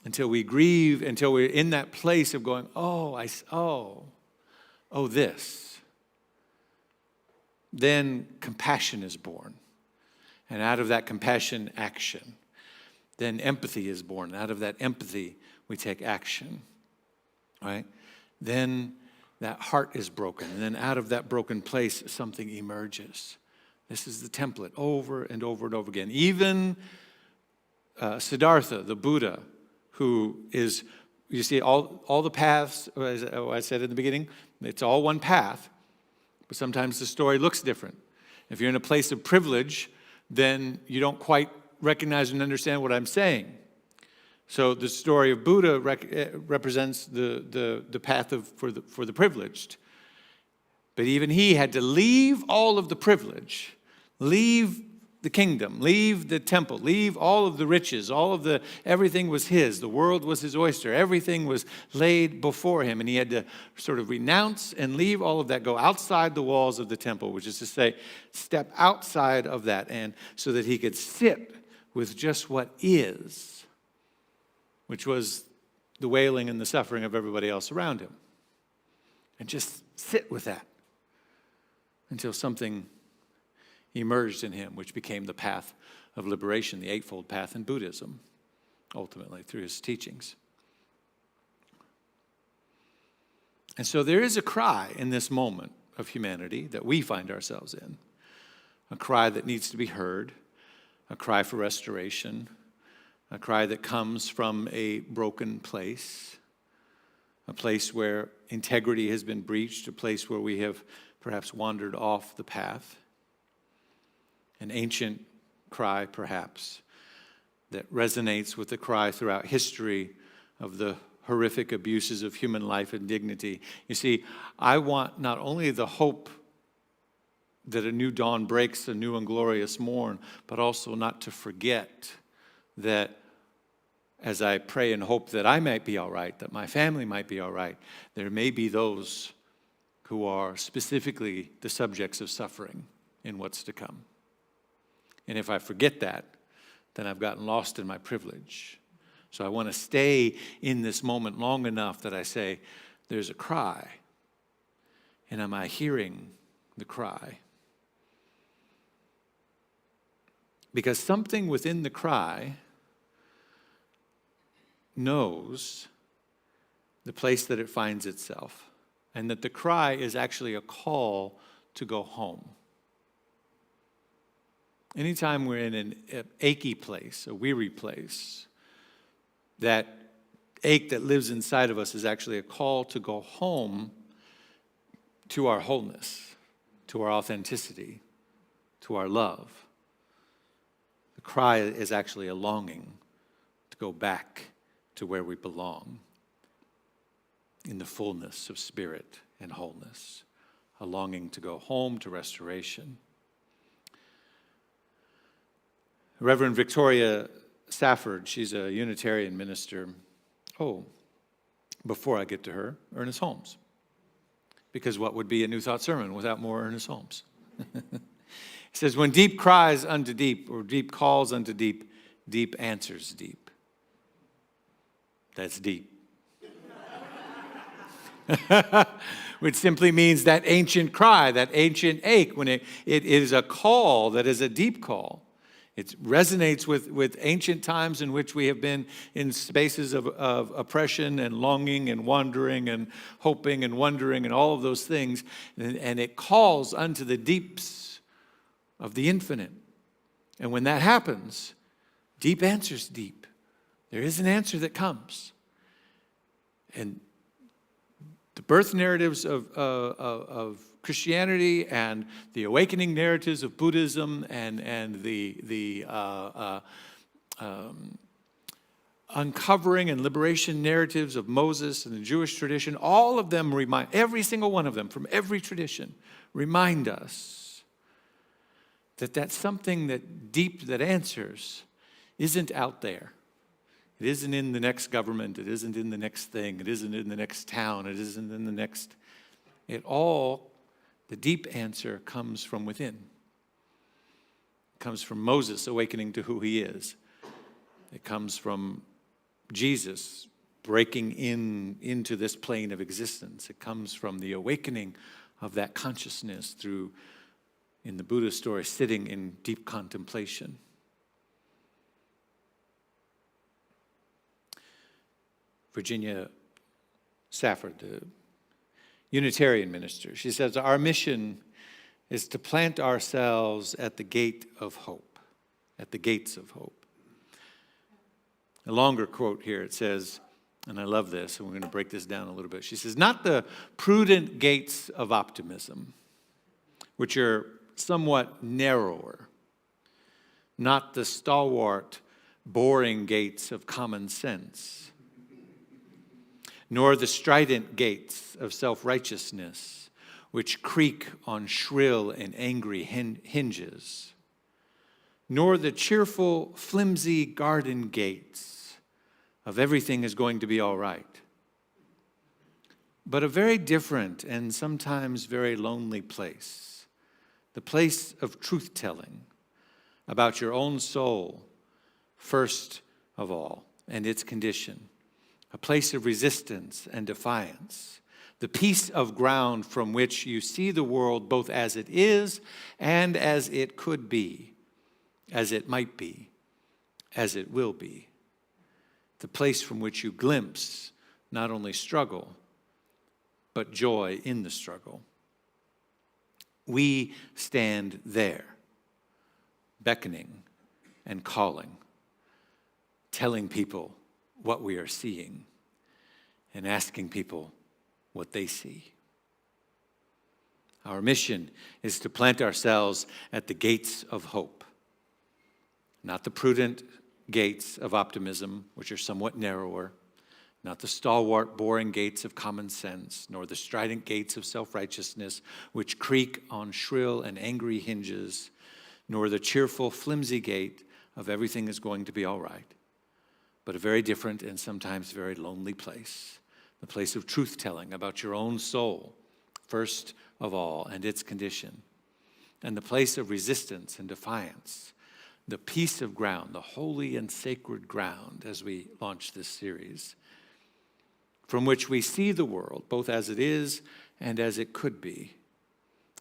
Until we grieve, until we're in that place of going, this. Then compassion is born. And out of that compassion, action. Then empathy is born. Out of that empathy, we take action. Right? Then that heart is broken. And then out of that broken place, something emerges. This is the template over and over and over again. Even Siddhartha, the Buddha, who is, you see, all the paths, as I said in the beginning, it's all one path, but sometimes the story looks different. If you're in a place of privilege, then you don't quite recognize and understand what I'm saying. So the story of Buddha represents the path for the privileged. But even he had to leave all of the privilege, leave the kingdom, leave the temple, leave all of the riches, everything was his. The world was his oyster. Everything was laid before him. And he had to sort of renounce and leave all of that, go outside the walls of the temple, which is to say, step outside of that, and so that he could sit with just what is, which was the wailing and the suffering of everybody else around him. And just sit with that until something emerged in him, which became the path of liberation, the Eightfold Path in Buddhism, ultimately, through his teachings. And so there is a cry in this moment of humanity that we find ourselves in, a cry that needs to be heard, a cry for restoration, a cry that comes from a broken place, a place where integrity has been breached, a place where we have perhaps wandered off the path. An ancient cry, perhaps, that resonates with the cry throughout history of the horrific abuses of human life and dignity. You see, I want not only the hope that a new dawn breaks, a new and glorious morn, but also not to forget that as I pray and hope that I might be all right, that my family might be all right, there may be those who are specifically the subjects of suffering in what's to come. And if I forget that, then I've gotten lost in my privilege. So I want to stay in this moment long enough that I say, there's a cry. And am I hearing the cry? Because something within the cry knows the place that it finds itself, and that the cry is actually a call to go home. Anytime we're in an achy place, a weary place, that ache that lives inside of us is actually a call to go home to our wholeness, to our authenticity, to our love. The cry is actually a longing to go back to where we belong, in the fullness of spirit and wholeness, a longing to go home to restoration. Reverend Victoria Safford, she's a Unitarian minister. Before I get to her, Ernest Holmes. Because what would be a New Thought sermon without more Ernest Holmes? It says, when deep cries unto deep, or deep calls unto deep, deep answers deep. That's deep. Which simply means that ancient cry, that ancient ache, when it is a call that is a deep call. It resonates with ancient times in which we have been in spaces of oppression and longing and wandering and hoping and wondering and all of those things. And it calls unto the deeps of the infinite. And when that happens, deep answers deep. There is an answer that comes. And the birth narratives of Christianity and the awakening narratives of Buddhism and the uncovering and liberation narratives of Moses and the Jewish tradition, all of them remind, every single one of them from every tradition, remind us that that's something that deep, that answers, isn't out there. It isn't in the next government. It isn't in the next thing. It isn't in the next town. It isn't in the next. The deep answer comes from within. It comes from Moses awakening to who he is. It comes from Jesus breaking into this plane of existence. It comes from the awakening of that consciousness through, in the Buddha story, sitting in deep contemplation. Virginia Safford, the Unitarian minister, she says, our mission is to plant ourselves at the gate of hope, at the gates of hope. A longer quote here, it says, and I love this, and we're going to break this down a little bit. She says, not the prudent gates of optimism, which are somewhat narrower, not the stalwart, boring gates of common sense, nor the strident gates of self-righteousness, which creak on shrill and angry hinges, nor the cheerful, flimsy garden gates of everything is going to be all right, but a very different and sometimes very lonely place, the place of truth-telling about your own soul, first of all, and its condition, a place of resistance and defiance, the piece of ground from which you see the world both as it is and as it could be, as it might be, as it will be, the place from which you glimpse not only struggle, but joy in the struggle. We stand there, beckoning and calling, telling people what we are seeing, and asking people what they see. Our mission is to plant ourselves at the gates of hope, not the prudent gates of optimism, which are somewhat narrower, not the stalwart, boring gates of common sense, nor the strident gates of self-righteousness, which creak on shrill and angry hinges, nor the cheerful, flimsy gate of everything is going to be all right, but a very different and sometimes very lonely place, the place of truth-telling about your own soul, first of all, and its condition, and the place of resistance and defiance, the piece of ground, the holy and sacred ground, as we launch this series, from which we see the world, both as it is and as it could be,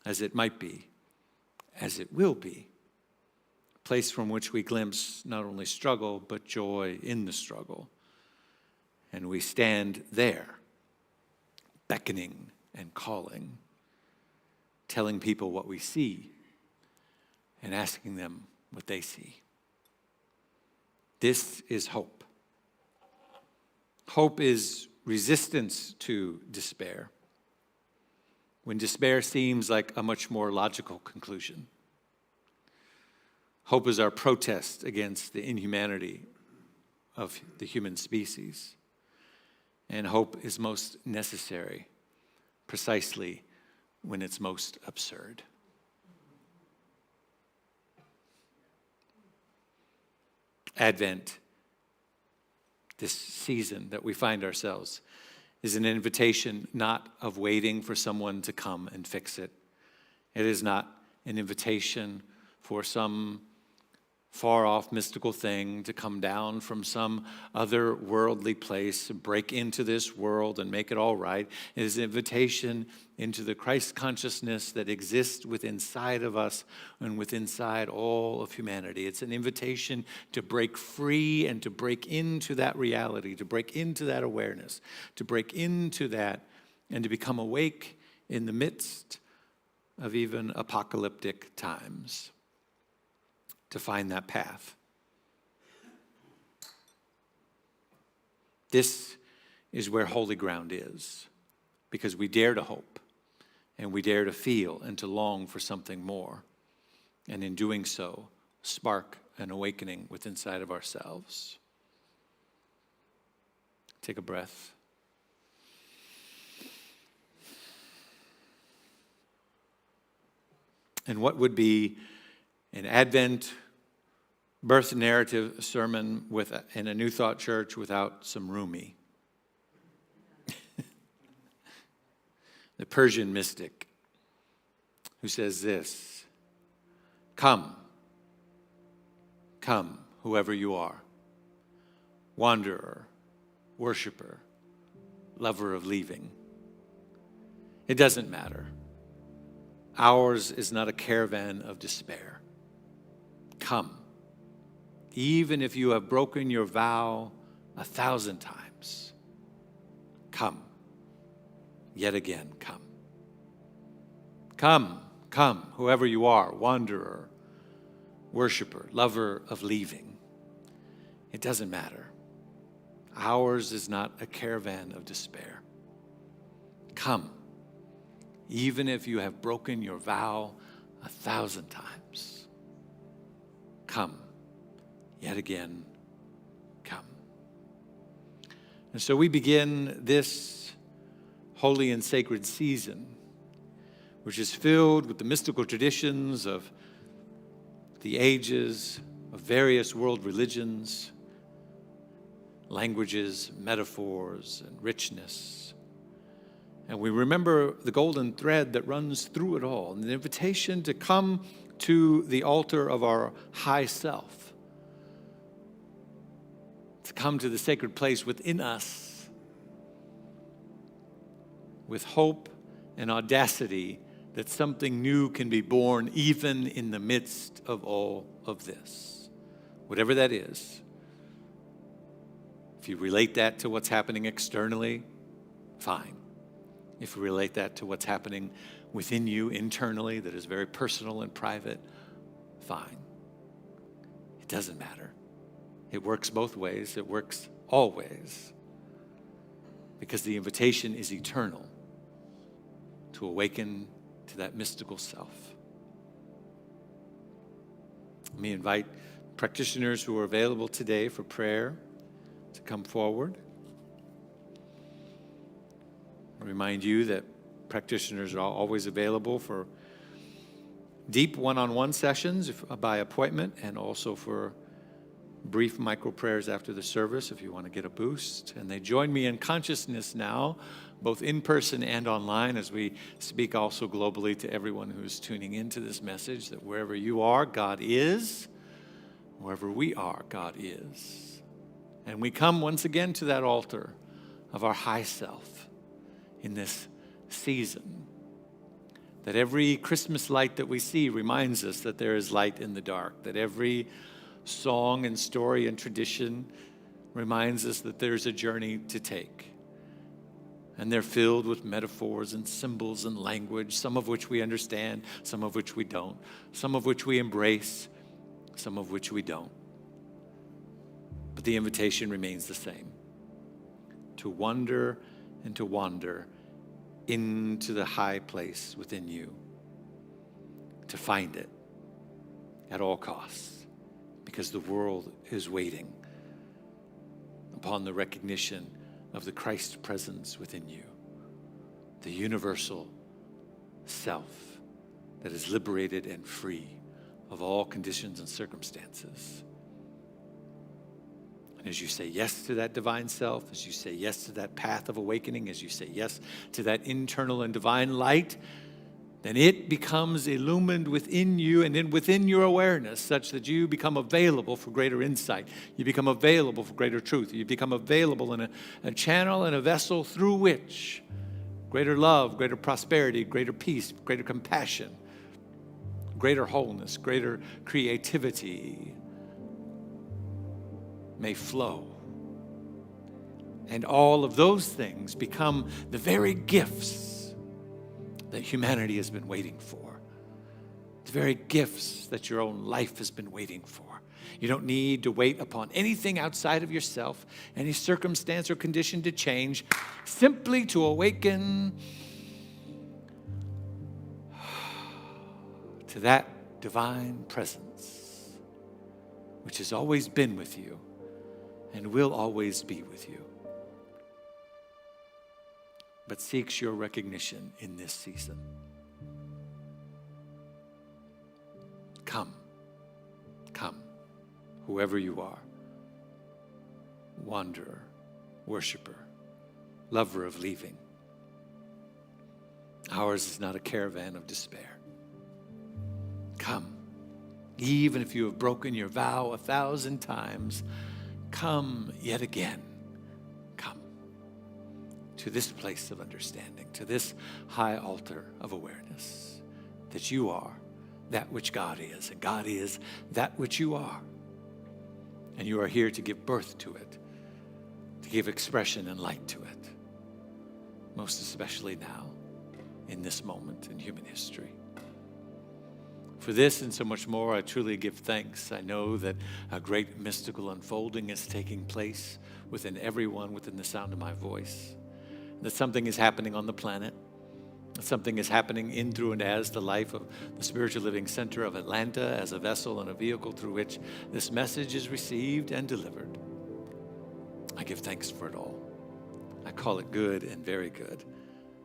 as it might be, as it will be, a place from which we glimpse not only struggle, but joy in the struggle. And we stand there, beckoning and calling, telling people what we see and asking them what they see. This is hope. Hope is resistance to despair, when despair seems like a much more logical conclusion. Hope is our protest against the inhumanity of the human species. And hope is most necessary precisely when it's most absurd. Advent, this season that we find ourselves, is an invitation not of waiting for someone to come and fix it. It is not an invitation for some far-off mystical thing to come down from some other worldly place, break into this world and make it all right. It is an invitation into the Christ consciousness that exists within inside of us and within inside all of humanity. It's an invitation to break free and to break into that reality, to break into that awareness, to break into that and to become awake in the midst of even apocalyptic times, to find that path. This is where holy ground is, because we dare to hope and we dare to feel and to long for something more. And in doing so, spark an awakening within inside of ourselves. Take a breath. And what would be an Advent birth narrative sermon in a New Thought church without some Rumi? The Persian mystic who says this: come, come, whoever you are, wanderer, worshiper, lover of leaving. It doesn't matter. Ours is not a caravan of despair. Come, even if you have broken your vow 1,000 times. Come, yet again, come. Come, come, whoever you are, wanderer, worshiper, lover of leaving. It doesn't matter. Ours is not a caravan of despair. Come, even if you have broken your vow 1,000 times. Come, yet again, come. And so we begin this holy and sacred season, which is filled with the mystical traditions of the ages, of various world religions, languages, metaphors, and richness. And we remember the golden thread that runs through it all, and the invitation to come to the altar of our high self, to come to the sacred place within us with hope and audacity that something new can be born even in the midst of all of this. Whatever that is. If you relate that to what's happening externally, fine. If you relate that to what's happening within you internally that is very personal and private, fine. It doesn't matter. It works both ways. It works always. Because the invitation is eternal to awaken to that mystical self. Let me invite practitioners who are available today for prayer to come forward. I remind you that practitioners are always available for deep one-on-one sessions by appointment, and also for brief micro prayers after the service if you want to get a boost. And they join me in consciousness now, both in person and online, as we speak also globally to everyone who's tuning into this message, that wherever you are, God is. Wherever we are, God is. And we come once again to that altar of our high self in this season. That every Christmas light that we see reminds us that there is light in the dark. That every song and story and tradition reminds us that there's a journey to take. And they're filled with metaphors and symbols and language, some of which we understand, some of which we don't, some of which we embrace, some of which we don't. But the invitation remains the same: to wonder and to wander into the high place within you, to find it at all costs, because the world is waiting upon the recognition of the Christ presence within you, the universal self that is liberated and free of all conditions and circumstances. And as you say yes to that divine self, as you say yes to that path of awakening, as you say yes to that internal and divine light, then it becomes illumined within you and then within your awareness, such that you become available for greater insight. You become available for greater truth. You become available in a channel and a vessel through which greater love, greater prosperity, greater peace, greater compassion, greater wholeness, greater creativity may flow. And all of those things become the very gifts that humanity has been waiting for. The very gifts that your own life has been waiting for. You don't need to wait upon anything outside of yourself, any circumstance or condition to change, simply to awaken to that divine presence, which has always been with you and will always be with you, but seeks your recognition in this season. Come, come, whoever you are, wanderer, worshiper, lover of leaving. Ours is not a caravan of despair. Come, even if you have broken your vow 1,000 times, come yet again. Come to this place of understanding, to this high altar of awareness, that you are that which God is, and God is that which you are. And you are here to give birth to it, to give expression and light to it, most especially now, in this moment in human history. For this and so much more, I truly give thanks. I know that a great mystical unfolding is taking place within everyone within the sound of my voice, that something is happening on the planet, that something is happening in, through, and as the life of the Spiritual Living Center of Atlanta as a vessel and a vehicle through which this message is received and delivered. I give thanks for it all. I call it good and very good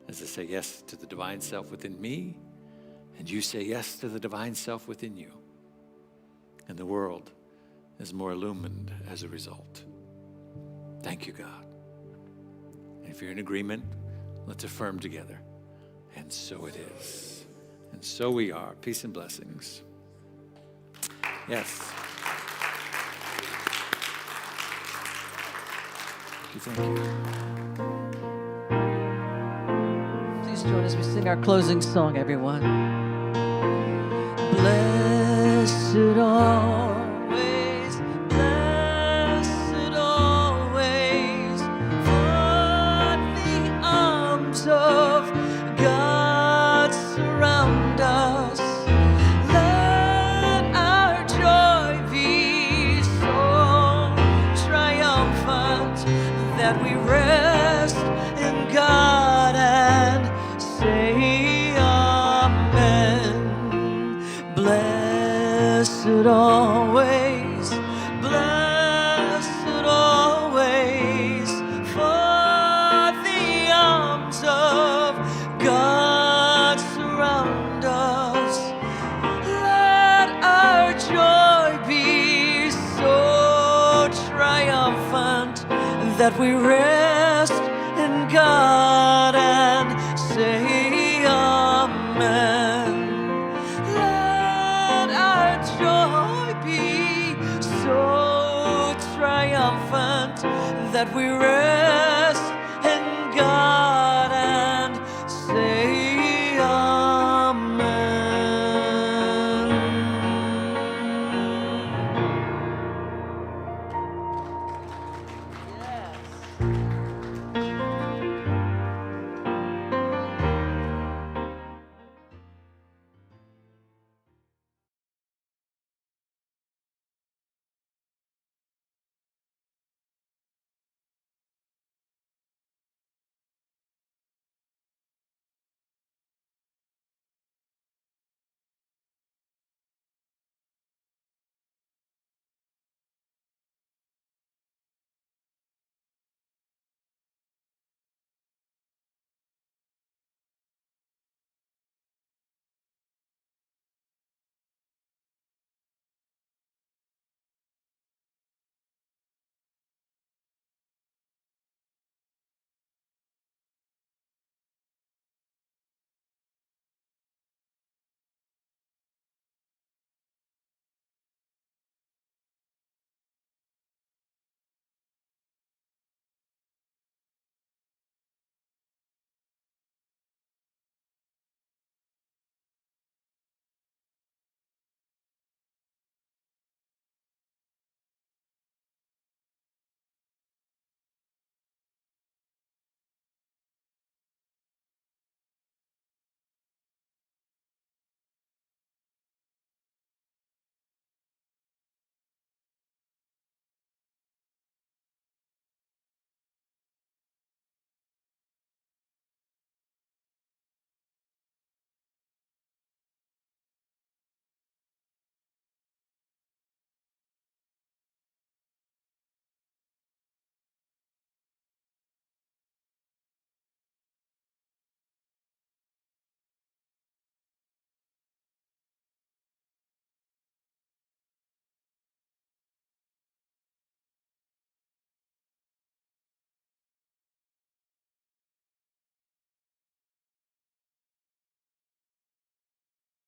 as I say yes to the divine self within me, and you say yes to the divine self within you. And the world is more illumined as a result. Thank you, God. And if you're in agreement, let's affirm together. And so it is. And so we are. Peace and blessings. Yes. Thank you. Please join us. We sing our closing song, everyone. Blessed always, for the arms of God surround us. Let our joy be so triumphant that we rest in God and say amen. Blessed always, for the arms of God surround us. Let our joy be so triumphant that we rest in God and say amen. Let our joy be so triumphant that we rest